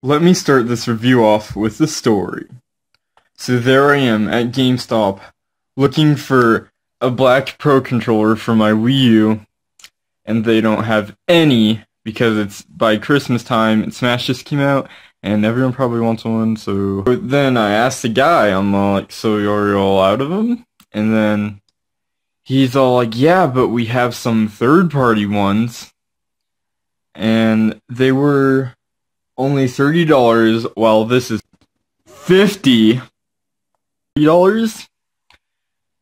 Let me start this review off with the story. So there I am at GameStop looking for a black Pro Controller for my Wii U, and they don't have any because it's by Christmas time and Smash just came out and everyone probably wants one. So then I asked the guy, I'm like, so you're all out of them? And then he's all like, yeah, but we have some third-party ones. And they were only $30, while this is $50.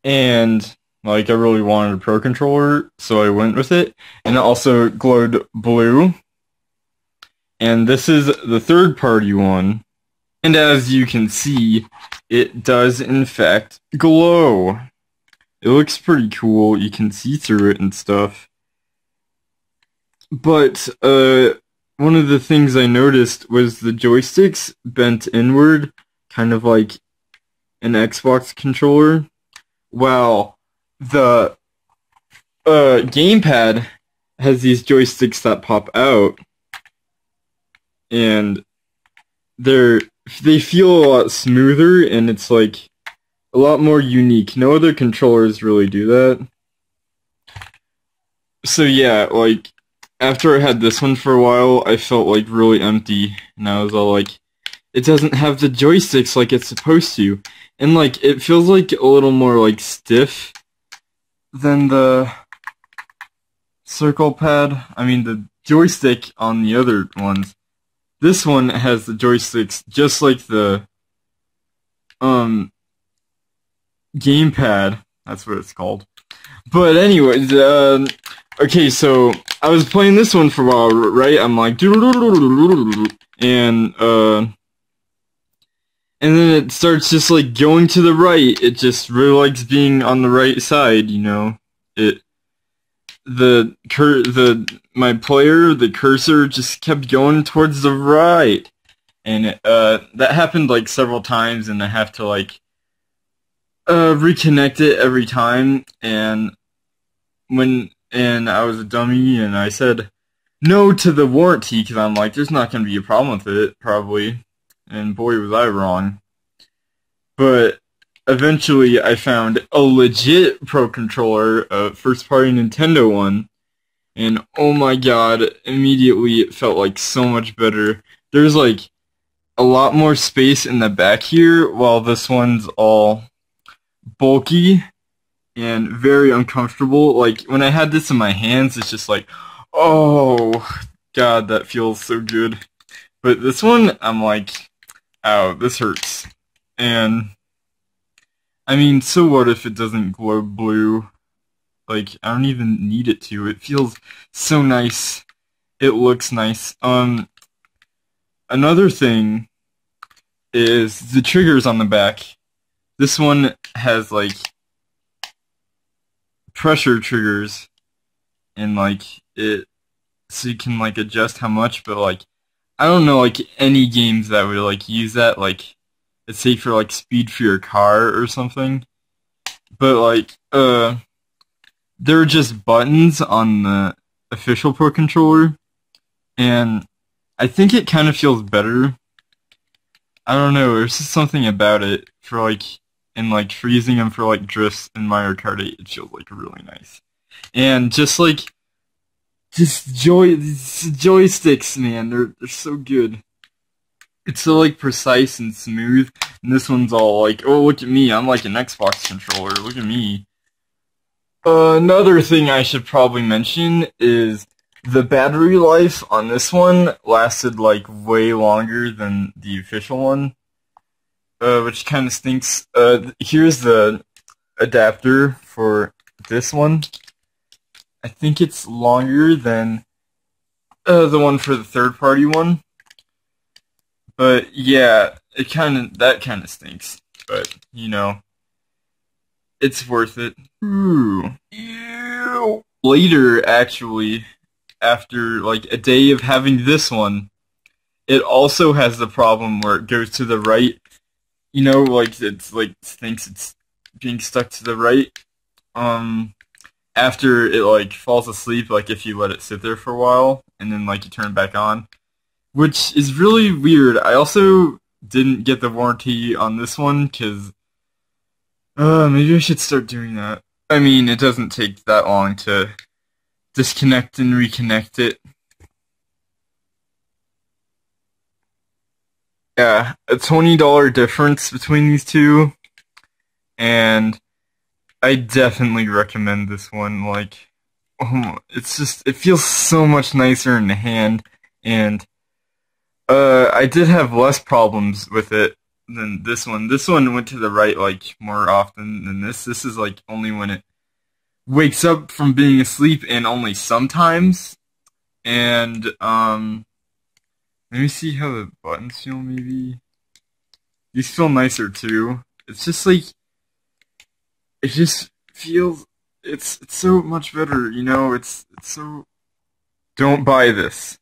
And like, I really wanted a Pro Controller, so I went with it. And it also glowed blue. And this is the third-party one. And as you can see, it does in fact glow. It looks pretty cool. You can see through it and stuff. But one of the things I noticed was the joysticks bent inward, kind of like an Xbox controller, while the gamepad has these joysticks that pop out, and they feel a lot smoother, and it's like a lot more unique. No other controllers really do that. So yeah, like, after I had this one for a while, I felt like really empty, and I was all like, it doesn't have the joysticks like it's supposed to. And like, it feels like a little more like stiff than the circle pad. I mean, the joystick on the other ones. This one has the joysticks just like the gamepad. That's what it's called. But anyways, okay, so I was playing this one for a while, right? I'm like, and then it starts just like going to the right. It just really likes being on the right side, you know. The cursor just kept going towards the right, and that happened like several times, and I have to like reconnect it every time. And I was a dummy, and I said no to the warranty because I'm like, there's not going to be a problem with it, probably. And boy, was I wrong. But eventually I found a legit Pro Controller, a first-party Nintendo one, and oh my god, immediately it felt like so much better. There's like a lot more space in the back here, while this one's all bulky and very uncomfortable. Like, when I had this in my hands, it's just like, oh god, that feels so good. But this one, I'm like, ow, this hurts. And I mean, so what if it doesn't glow blue? Like, I don't even need it to. It feels so nice. It looks nice. Another thing is the triggers on the back. This one has like pressure triggers, and like so you can like adjust how much, but like, I don't know like any games that would like use that, like, let's say for like speed for your car or something. But like, there are just buttons on the official Pro Controller, and I think it kind of feels better. I don't know, there's just something about it for like, and like freezing them for like drifts in Mario Kart 8, it feels like really nice. And just like, these joysticks, man, they're so good. It's so like precise and smooth, and this one's all like, oh, look at me, I'm like an Xbox controller, look at me. Another thing I should probably mention is the battery life on this one lasted like way longer than the official one, which kind of stinks. Here's the adapter for this one. I think it's longer than the one for the third-party one. But yeah, that kind of stinks. But you know, it's worth it. Ooh. Ew. Later, actually, after like a day of having this one, it also has the problem where it goes to the right. You know, like, it's like thinks it's being stuck to the right. After it like falls asleep, like if you let it sit there for a while and then like you turn it back on. which is really weird. I also didn't get the warranty on this one because maybe I should start doing that. I mean, it doesn't take that long to disconnect and reconnect it. Yeah, a $20 difference between these two, and I definitely recommend this one. Like, it's just, it feels so much nicer in the hand, and I did have less problems with it than this one. This one went to the right like more often than this. This is like only when it wakes up from being asleep, and only sometimes. And let me see how the buttons feel. Maybe these feel nicer too. It's just like it just feels it's so much better. You know, it's so. Don't buy this.